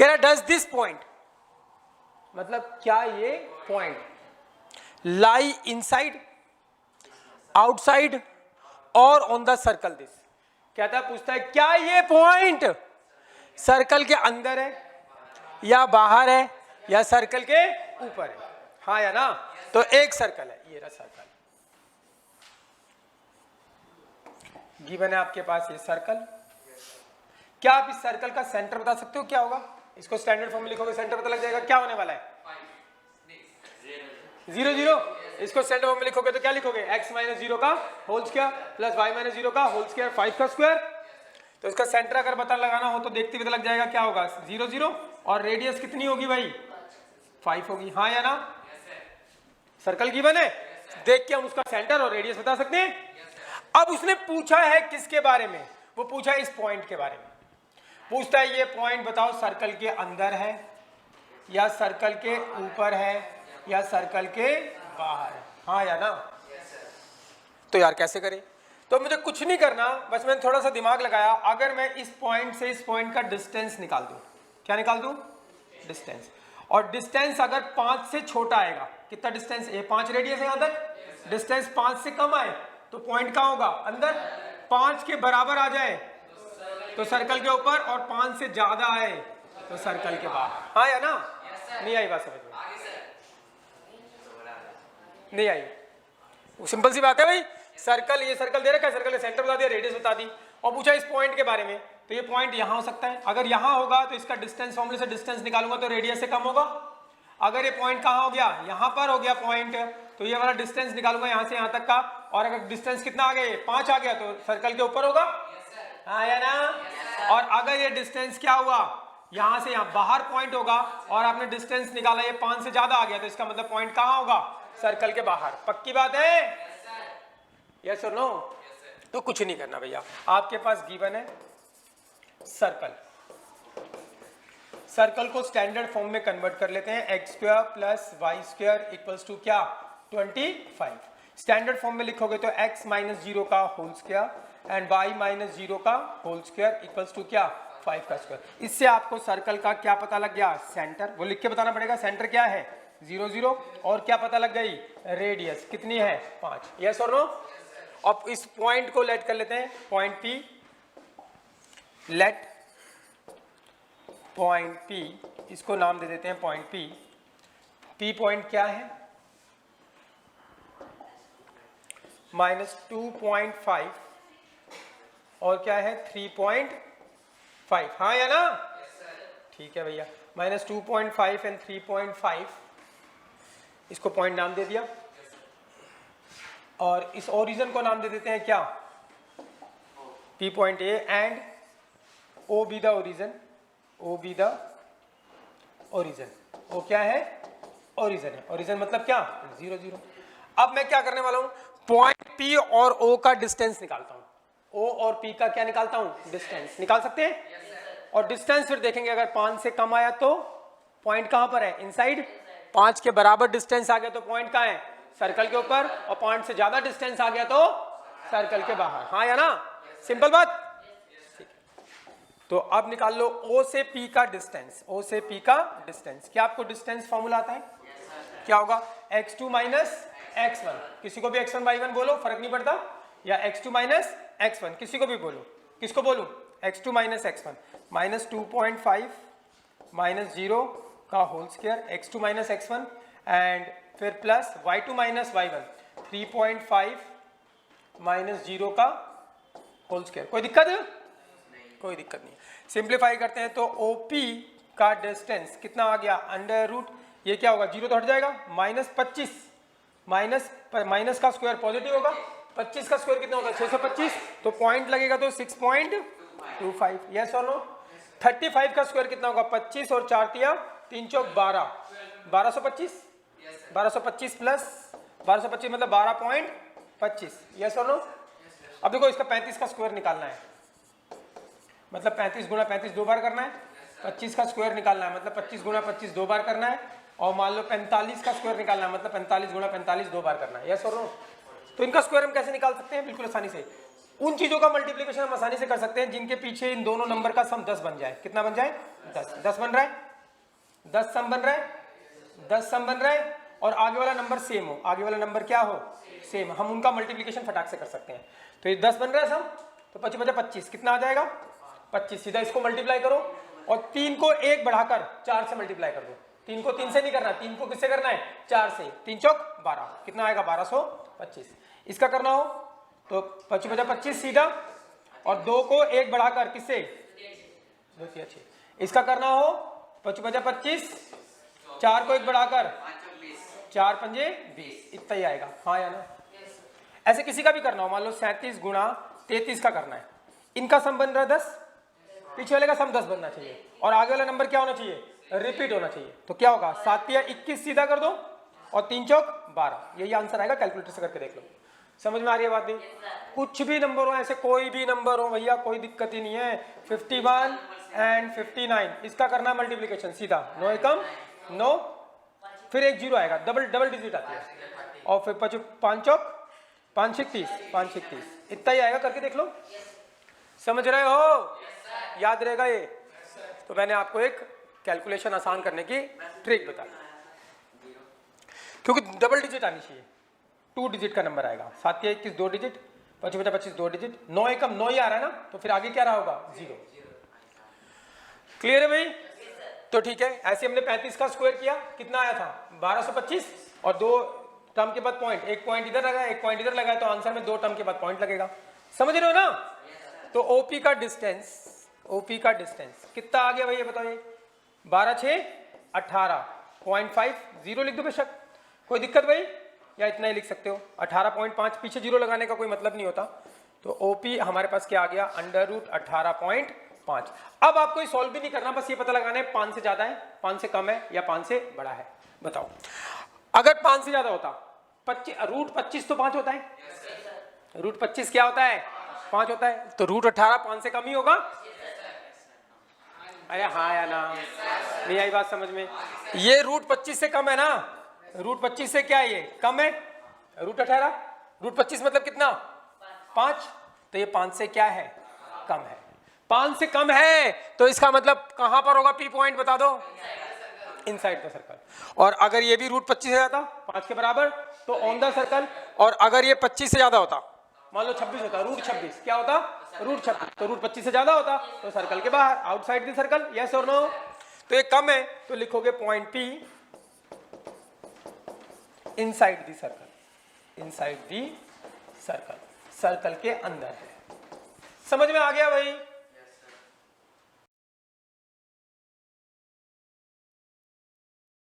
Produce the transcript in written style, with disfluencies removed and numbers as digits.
कह रहा does this point, मतलब क्या ये पॉइंट लाई इनसाइड, आउटसाइड और ऑन द सर्कल दिस। कहता है, पूछता है क्या ये पॉइंट सर्कल के अंदर है या बाहर है या सर्कल के ऊपर है, हाँ या ना। तो एक सर्कल है, ये रहा सर्कल, गिवन है आपके पास ये सर्कल। क्या आप इस सर्कल का सेंटर बता सकते हो क्या होगा? इसको स्टैंडर्ड फॉर्म में लिखोगे सेंटर पता लग जाएगा, क्या होने वाला है? 0 0। इसको स्टैंडर्ड फॉर्म में लिखोगे तो क्या लिखोगे? x माइनस 0 का whole square plus y minus 0 का होल स्क्वायर 5 का स्क्वायर। तो इसका सेंटर अगर पता लगाना हो तो देखते हुए पता लग जाएगा क्या होगा, 0 0। और रेडियस कितनी होगी भाई? 5 होगी, हाँ या ना। सर्कल गिवन है, देख के हम उसका सेंटर और रेडियस बता सकते हैं। अब उसने पूछा है किसके बारे में? वो पूछा है इस पॉइंट के बारे में। पूछता है ये पॉइंट बताओ सर्कल के अंदर है या सर्कल के ऊपर है या सर्कल के बाहर है, हाँ या ना। तो यार कैसे करें? तो मुझे कुछ नहीं करना, बस मैंने थोड़ा सा दिमाग लगाया। अगर मैं इस पॉइंट से इस पॉइंट का डिस्टेंस निकाल दूं, क्या निकाल दूं? डिस्टेंस। और डिस्टेंस अगर 5 से छोटा आएगा, कितना डिस्टेंस? ये 5 रेडियस है यहां तक, डिस्टेंस 5 से कम आए तो पॉइंट कहां होगा? अंदर। 5 के बराबर आ जाए तो सर्कल के ऊपर, और 5 से ज्यादा आए तो सर्कल के बाहर, हाँ या ना। नहीं आई बात समझ में? नहीं आई? वो सिंपल सी बात है भाई। सर्कल, ये सर्कल दे रखा है, सर्कल का सेंटर बता दिया, रेडियस बता दी, और पूछा इस पॉइंट के बारे में। तो ये पॉइंट यहां हो सकता है, अगर यहां होगा तो इसका डिस्टेंस फॉर्मूले से डिस्टेंस निकालूंगा तो रेडियस से कम होगा। अगर ये पॉइंट कहां हो गया? यहां पर हो गया पॉइंट, तो ये वाला डिस्टेंस निकालूंगा यहां से यहां तक का। और अगर डिस्टेंस कितना आ गया? 5 आ गया तो सर्कल के ऊपर होगा, हाँ या ना। और अगर ये डिस्टेंस क्या हुआ? यहां से यहां बाहर पॉइंट होगा, और आपने डिस्टेंस निकाला ये 5 से ज्यादा आ गया, तो इसका मतलब पॉइंट कहां होगा? सर्कल के बाहर। पक्की बात है? यस और नो? तो कुछ नहीं करना भैया, आपके पास गिवन है सर्कल। सर्कल को स्टैंडर्ड फॉर्म में कन्वर्ट कर लेते हैं, X square plus Y square equals to क्या? 25। स्टैंडर्ड फॉर्म में लिखोगे तो x माइनस 0 का whole square and y minus 0 का होल स्क्वायर इक्वल्स टू क्या? 5 का स्क्वायर। इससे आपको सर्कल का क्या पता लग गया? सेंटर। वो लिख के बताना पड़ेगा, सेंटर क्या है? 0 0। और क्या पता लग गई? रेडियस कितनी है? 5। यस और नो? अब इस पॉइंट को लेट कर लेते हैं, point P। Let point P, इसको नाम दे देते हैं पॉइंट P। P पॉइंट क्या है? -2.5 और क्या है? 3.5, हाँ या ना। ठीक है भैया, -2.5 एंड 3.5, इसको पॉइंट नाम दे दिया। और इस ओरिजिन को नाम दे देते हैं क्या? P point A and O be the origin. O be the origin. O क्या है? ओरिजिन है। ओरिजिन मतलब क्या? 0 0। अब मैं क्या करने वाला हूं? पॉइंट P और O का डिस्टेंस निकालता हूं। O और P का क्या निकालता हूं? डिस्टेंस। निकाल सकते हैं? और डिस्टेंस फिर देखेंगे, अगर 5 से कम आया तो पॉइंट कहां पर है? इनसाइड। 5 के बराबर डिस्टेंस आ गया तो पॉइंट कहां है? सर्कल के ऊपर। और 5 से ज्यादा डिस्टेंस आ गया तो सर्कल के बाहर, हाँ या ना। सिंपल बात। तो अब निकाल लो O से P का डिस्टेंस। O से P का डिस्टेंस, क्या आपको डिस्टेंस फॉर्मूला आता है? क्या होगा? x2 minus x1। किसी को भी x1 y1 बोलो, फर्क नहीं पड़ता, या x2 माइनस x1, किसी को भी बोलो। किसको बोलूं? x2 माइनस x1, -2.5 -0 का whole square, x2 minus x1 and फिर प्लस y2 माइनस y1, 3.5 -0 का होल स्क्वायर। कोई दिक्कत है? कोई दिक्कत नहीं। सिंप्लीफाई करते हैं तो OP का डिस्टेंस कितना आ गया? अंडर रूट, ये क्या होगा? 0 तो हट जाएगा, -25, माइनस का स्क्वायर पॉजिटिव होगा, 25 का स्क्वायर कितना होगा? 625। तो पॉइंट लगेगा तो 6.25। यस और नो? 35 का स्क्वायर कितना होगा? 25 और 4 तिया 3 चौक 12, 1225। 1225 प्लस 1225 मतलब 12.25। यस और नो? अब देखो इसका 35 का स्क्वायर निकालना है, मतलब 35 गुणा 35 दो बार करना है। 25 का स्क्वायर निकालना है, मतलब 25 गुणा 25 दो बार करना है। और मान लो 45 का स्क्वायर निकालना है, मतलब 45 गुणा 45 दो बार करना है। यस और नो? तो इनका स्क्वायर हम कैसे निकाल सकते हैं? बिल्कुल आसानी से। उन चीजों का मल्टीप्लीकेशन हम आसानी से कर सकते हैं जिनके पीछे इन दोनों नंबर का सम 10 बन जाए। कितना बन जाए? 10। 10 बन रहा है, 10 सम बन रहा है, 10 सम बन रहा है, और आगे वाला नंबर सेम हो, आगे वाला नंबर क्या हो? सेम। हम उनका मल्टीप्लीकेशन फटाक से कर सकते हैं। तो ये 10 बन रहा है सम, तो 25 बचा 25, कितना आ जाएगा? 25। सीधा इसको मल्टीप्लाई करो और 3 को 1 बढ़ाकर 4 से मल्टीप्लाई कर दो। 3 को 3 से नहीं करना, 3 को किससे करना है? 4 से। 3 चौक 12, कितना आएगा? 1225। इसका करना हो तो 25 बचा 25 सीधा, और 2 को 1 बढ़ाकर किससे? 2 इसका करना हो 25 बचा 25, 4 को 1 बढ़ाकर 4 पंजे 20, इतना ही आएगा। हाँ या ना? ऐसे किसी का भी करना हो, मान लो 37 गुणा 33 का करना है, इनका सम बन रहा है 10, पीछे वाले का सम 10 बनना चाहिए, और आगे वाला नंबर क्या होना चाहिए? रिपीट होना चाहिए। तो क्या होगा? 7 या 21 सीधा कर दो, और 3 चौक 12, यही आंसर आएगा। कैलकुलेटर से करके देख लो। समझ में आ रही है बात? नहीं, कुछ भी नंबर हो, ऐसे कोई भी नंबर हो भैया, कोई दिक्कत ही नहीं है। 51 एंड 59, इसका करना है मल्टीप्लीकेशन सीधा, 9 एकम 9, फिर एक जीरो आएगा, डबल डिजिट आती है, और फिर 5 चौक 5 36, 5 36, इतना ही आएगा। करके देख लो। समझ रहे हो? याद रहेगा ये? तो मैंने आपको एक कैलकुलेशन आसान करने की ट्रिक बताई, क्योंकि डबल डिजिट आनी चाहिए। 2 डिजिट का नंबर आएगा। 7 या 21 2 डिजिट, 25 बचा 25 2 डिजिट, 9 एकम 9 ही आ रहा है ना, तो फिर आगे क्या रहा होगा? 0। क्लियर है भाई? तो ठीक है, ऐसे हमने 35 का स्क्वायर किया, कितना आया था? 1225, और 2 टर्म के बाद पॉइंट, एक पॉइंट इधर लगा, एक पॉइंट इधर लगा, तो आंसर में 2 टर्म के बाद पॉइंट लगेगा। समझ रहे हो ना? तो ओपी का डिस्टेंस, ओपी का डिस्टेंस कितना आ गया भाई? ये बताइए। 12 6 18, 0.5, 0 लिख दो बेशक, कोई दिक्कत भाई? या इतना ही लिख सकते हो। 18.5, पीछे 0 लगाने का कोई मतलब नहीं होता। तो ओपी हमारे पास क्या आ गया? √18.5। अब आपको ये सॉल्व भी नहीं करना, बस ये पता लगाना है 5 से ज्यादा है, 5 से कम है, या 5 से बड़ा है। बताओ, अगर 5 से ज्यादा होता, √25 तो 5 होता है, √25 क्या होता है? 5 होता है, तो √18 5 से कम ही होगा। अरे हाँ या ना? नहीं आई बात समझ में? ये √25 से कम है ना, √25 से क्या है? ये कम है। √18, √25 मतलब कितना? 5, तो ये 5 से क्या है? कम है। 5 से कम है, तो इसका मतलब कहां पर होगा पी पॉइंट? बता दो। Inside the circle. और अगर ये भी √25 से ज्यादा, 5 के बराबर, तो ऑन द सर्कल। और अगर ये 25 से ज्यादा होता, मान लो 26 होता, √26 क्या होता? √26, तो √25 से ज्यादा होता तो सर्कल के बाहर, आउटसाइड द सर्कल। यस और नो? तो ये कम है, तो लिखोगे point P inside the circle, inside the circle, circle के अंदर है। समझ में आ गया भाई?